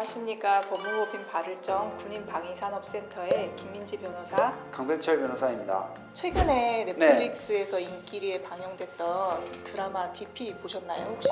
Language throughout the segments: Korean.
안녕하십니까. 법무법인 바를정 군인방위산업센터의 김민지 변호사, 강백철 변호사입니다. 최근에 넷플릭스에서 인기리에 방영됐던 드라마 DP 보셨나요 혹시?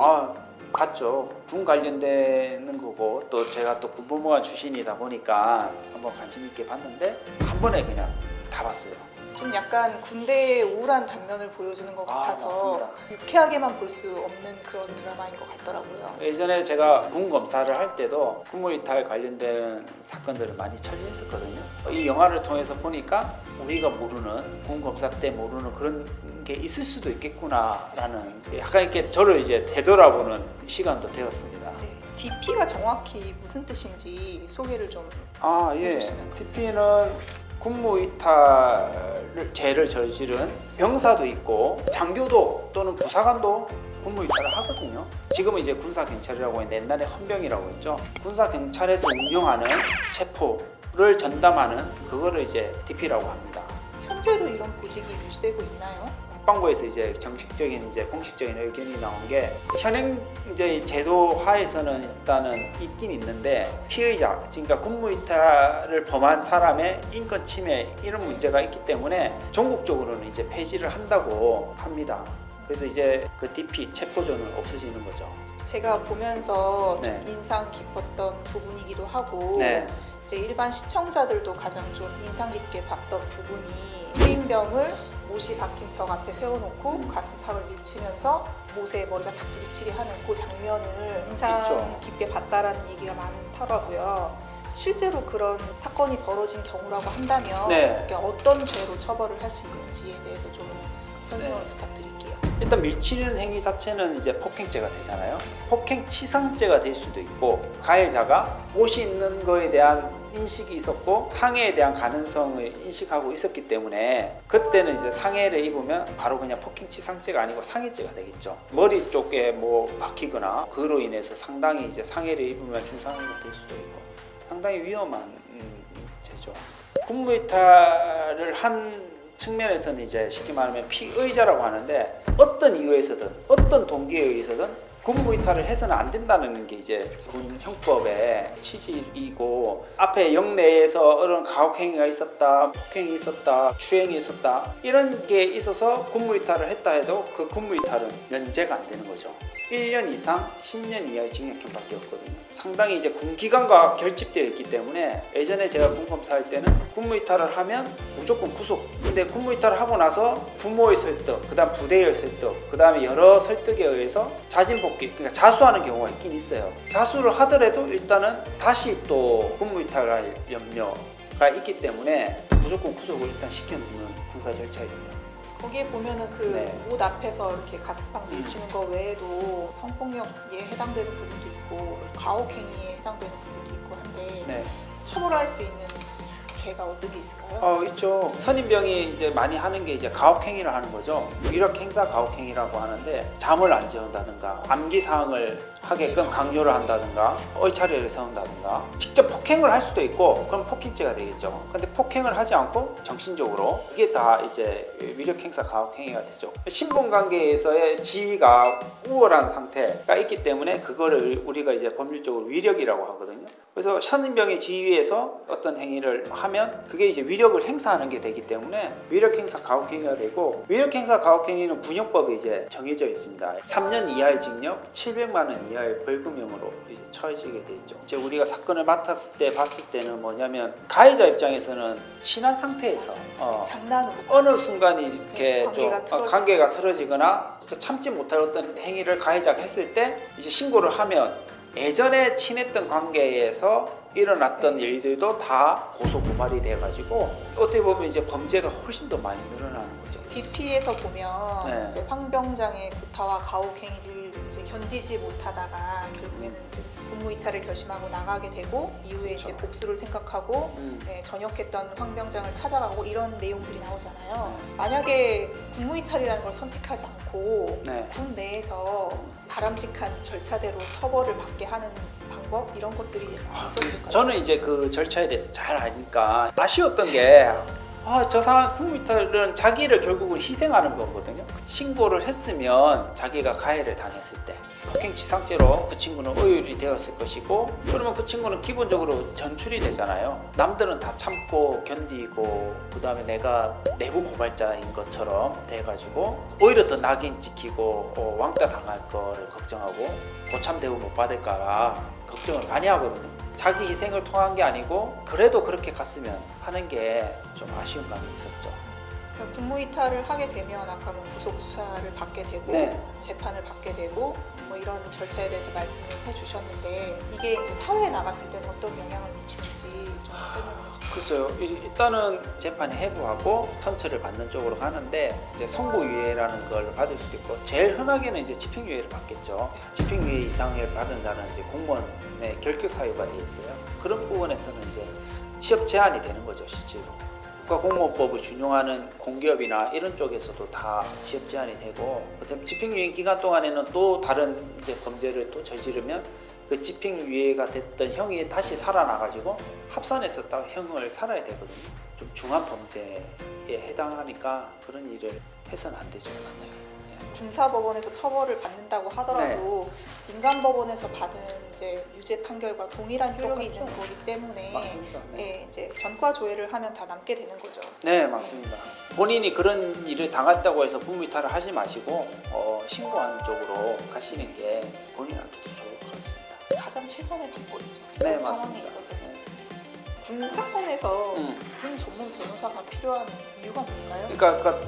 봤죠. 군 관련되는 거고 또 제가 또 군법무관 출신이다 보니까 한번 관심 있게 봤는데 한 번에 그냥 다 봤어요. 좀 약간 군대의 우울한 단면을 보여주는 것 같아서 맞습니다. 유쾌하게만 볼 수 없는 그런 드라마인 것 같더라고요. 예전에 제가 군 검사를 할 때도 군무이탈 관련된 사건들을 많이 처리했었거든요. 이 영화를 통해서 보니까 우리가 모르는, 군 검사 때 모르는 그런 게 있을 수도 있겠구나라는 약간 이렇게 저를 이제 되돌아보는 시간도 되었습니다. 네. DP가 정확히 무슨 뜻인지 소개를 좀 예. 해주시면 DP는 군무이탈 죄를 저지른 병사도 있고 장교도 또는 부사관도 군무이탈을 하거든요. 지금은 이제 군사경찰이라고 했는데 옛날에 헌병이라고 했죠. 군사경찰에서 운영하는 체포를 전담하는 그거를 이제 DP라고 합니다. 현재도 이런 보직이 유지되고 있나요? 국방부에서 이제 정식적인 이제 공식적인 의견이 나온 게 현행 이제 제도 하에서는 일단은 있긴 있는데 피의자, 그러니까 군무이탈을 범한 사람의 인권 침해 이런 문제가 있기 때문에 전국적으로는 이제 폐지를 한다고 합니다. 그래서 이제 그 DP 체포조는 없어지는 거죠. 제가 보면서 좀 네. 인상 깊었던 부분이기도 하고 네. 이제 일반 시청자들도 가장 좀 인상 깊게 봤던 부분이 유인병을 못이 박힌 벽 앞에 세워놓고 가슴팍을 밀치면서 못에 머리가 탁 부딪히게 하는 그 장면을 인상 있죠. 깊게 봤다라는 얘기가 많더라고요. 실제로 그런 사건이 벌어진 경우라고 한다면 네. 어떤 죄로 처벌을 할 수 있는지에 대해서 좀 설명을 네. 부탁드릴게요. 일단 밀치는 행위 자체는 이제 폭행죄가 되잖아요. 폭행치상죄가 될 수도 있고 가해자가 옷이 있는 거에 대한 인식이 있었고 상해에 대한 가능성을 인식하고 있었기 때문에 그때는 이제 상해를 입으면 바로 그냥 폭행치상죄가 아니고 상해죄가 되겠죠. 머리 쪽에 뭐 박히거나 그로 인해서 상당히 이제 상해를 입으면 중상해가 될 수도 있고 상당히 위험한 죄죠. 군무이탈을 한 측면에서는 이제 쉽게 말하면 피의자라고 하는데 어떤 이유에서든 어떤 동기에 의해서든 군무이탈을 해서는 안 된다는 게 이제 군 형법의 취지이고 앞에 영내에서 이런 가혹행위가 있었다, 폭행이 있었다, 추행이 있었다 이런 게 있어서 군무이탈을 했다 해도 그 군무이탈은 면제가 안 되는 거죠. 1년 이상 10년 이하의 징역형밖에 없거든요. 상당히 이제 군기관과 결집되어 있기 때문에 예전에 제가 군검사할 때는 군무이탈을 하면 무조건 구속. 근데 군무이탈을 하고 나서 부모의 설득, 그 다음 부대의 설득, 그 다음에 여러 설득에 의해서 자진복귀, 그러니까 자수하는 경우가 있긴 있어요. 자수를 하더라도 일단은 다시 또 군무이탈할 염려가 있기 때문에 무조건 구속을 일단 시켜놓는 군사 절차입니다. 거기에 보면은 그 옷 앞에서 이렇게 가슴팍 밀치는 거 외에도 성폭력에 해당되는 부분도 있고 가혹행위에 해당되는 부분도 있고 한데 처벌할 수 있는 죄가 어떤 게 있을까요? 있죠. 선임병이 이제 많이 하는 게 이제 가혹행위를 하는 거죠. 위력행사 가혹행위라고 하는데 잠을 안 재운다든가 암기 사항을 하게끔 강요를 한다든가 얼차례를 세운다든가 직접 폭행을 할 수도 있고 그럼 폭행죄가 되겠죠. 근데 폭행을 하지 않고 정신적으로 이게 다 이제 위력행사 가혹행위가 되죠. 신분관계에서의 지위가 우월한 상태가 있기 때문에 그거를 우리가 이제 법률적으로 위력이라고 하거든요. 그래서 선임병의 지위에서 어떤 행위를 하면 그게 이제 위력을 행사하는 게 되기 때문에 위력행사 가혹행위가 되고 위력행사 가혹행위는 군형법에 이제 정해져 있습니다. 3년 이하의 징역, 700만 원 이하의 벌금형으로 이제 처해지게 돼 있죠. 이제 우리가 사건을 맡았을 때 봤을 때는 뭐냐면 가해자 입장에서는 친한 상태에서 장난으로 어느 순간 이렇게 관계가 틀어지거나 참지 못할 어떤 행위를 가해자가 했을 때 이제 신고를 하면 예전에 친했던 관계에서 일어났던 일들도 다 고소 고발이 돼가지고 어떻게 보면 이제 범죄가 훨씬 더 많이 늘어나는 거죠. DP에서 보면 이제 황병장의 구타와 가혹행위를 이제 견디지 못하다가 결국에는 이제 군무이탈을 결심하고 나가게 되고 이후에 이제 복수를 생각하고 전역했던 황병장을 찾아가고 이런 내용들이 나오잖아요. 만약에 군무이탈이라는 걸 선택하지 않고 군 내에서 바람직한 절차대로 처벌을 받게 하는 방법 이런 것들이 있었을까요? 저는 이제 그 절차에 대해서 잘 아니까 아쉬웠던 게 저 상황 풍미탈은 자기를 결국은 희생하는 거거든요. 신고를 했으면 자기가 가해를 당했을 때 폭행치상죄로 그 친구는 의율이 되었을 것이고, 그러면 그 친구는 기본적으로 전출이 되잖아요. 남들은 다 참고 견디고 그 다음에 내가 내부 고발자인 것처럼 돼가지고 오히려 더 낙인 찍히고 왕따 당할 거를 걱정하고 고참 대우 못 받을까라 걱정을 많이 하거든요. 자기 희생을 통한 게 아니고 그래도 그렇게 갔으면 하는 게 좀 아쉬운 감이 있었죠. 그러니까 국무이탈을 하게 되면 아까 뭐 구속 수사를 받게 되고 네. 재판을 받게 되고 뭐 이런 절차에 대해서 말씀을 해주셨는데, 이게 이제 사회에 나갔을 때는 어떤 영향을 미치는지 좀 설명해 주세요. 글쎄요. 일단은 재판에 회부하고 선처를 받는 쪽으로 가는데 이제 선고유예라는 걸 받을 수도 있고, 제일 흔하게는 이제 집행유예를 받겠죠. 집행유예 이상을 받은다는 이제 공무원의 결격 사유가 되어 있어요. 그런 부분에서는 이제 취업 제한이 되는 거죠, 실제로. 국가공무원법을 준용하는 공기업이나 이런 쪽에서도 다 취업 제한이 되고, 어차피 집행유예 기간 동안에는 또 다른 이제 범죄를 또 저지르면 그 집행유예가 됐던 형이 다시 살아나가지고 합산해서 딱 형을 살아야 되거든요. 좀 중한 범죄에 해당하니까 그런 일을 해서는 안 되죠. 군사법원에서 처벌을 받는다고 하더라도 민간법원에서 받은 이제 유죄 판결과 동일한 효력이 있는 거기 때문에 맞습니다. 네, 이제 전과 조회를 하면 다 남게 되는 거죠. 네, 맞습니다. 본인이 그런 일을 당했다고 해서 국무이탈을 하지 마시고 신고하는 쪽으로 가시는 게 본인한테도 좋을 것 같습니다. 가장 최선의 방법이죠. 네, 그런 상황에 맞습니다. 있어서. 군 사건에서 음. 군 전문 변호사가 필요한 이유가 뭘까요? 그러니까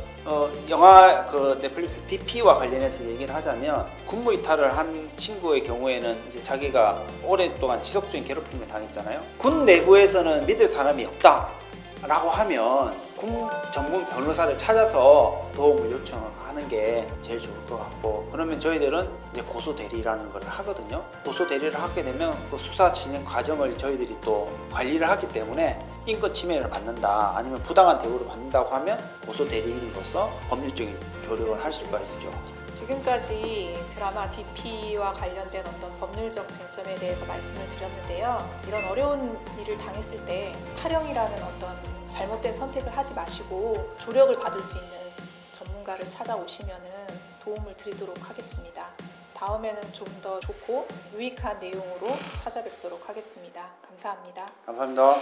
영화 그 넷플릭스 DP와 관련해서 얘기를 하자면, 군무이탈을 한 친구의 경우에는 이제 자기가 오랫동안 지속적인 괴롭힘을 당했잖아요. 군 내부에서는 믿을 사람이 없다라고 하면 군 전문 변호사를 찾아서 도움을 요청하는 게 제일 좋을 것 같고, 그러면 저희들은 이제 고소 대리라는 걸 하거든요. 고소 대리를 하게 되면 그 수사 진행 과정을 저희들이 또 관리를 하기 때문에 인권 침해를 받는다, 아니면 부당한 대우를 받는다고 하면 고소 대리인으로서 법률적인 조력을 할 수가 있죠. 지금까지 드라마 DP와 관련된 어떤 법률적 쟁점에 대해서 말씀을 드렸는데요. 이런 어려운 일을 당했을 때 탈영이라는 어떤 잘못된 선택을 하지 마시고 조력을 받을 수 있는 전문가를 찾아오시면은 도움을 드리도록 하겠습니다. 다음에는 좀 더 좋고 유익한 내용으로 찾아뵙도록 하겠습니다. 감사합니다. 감사합니다.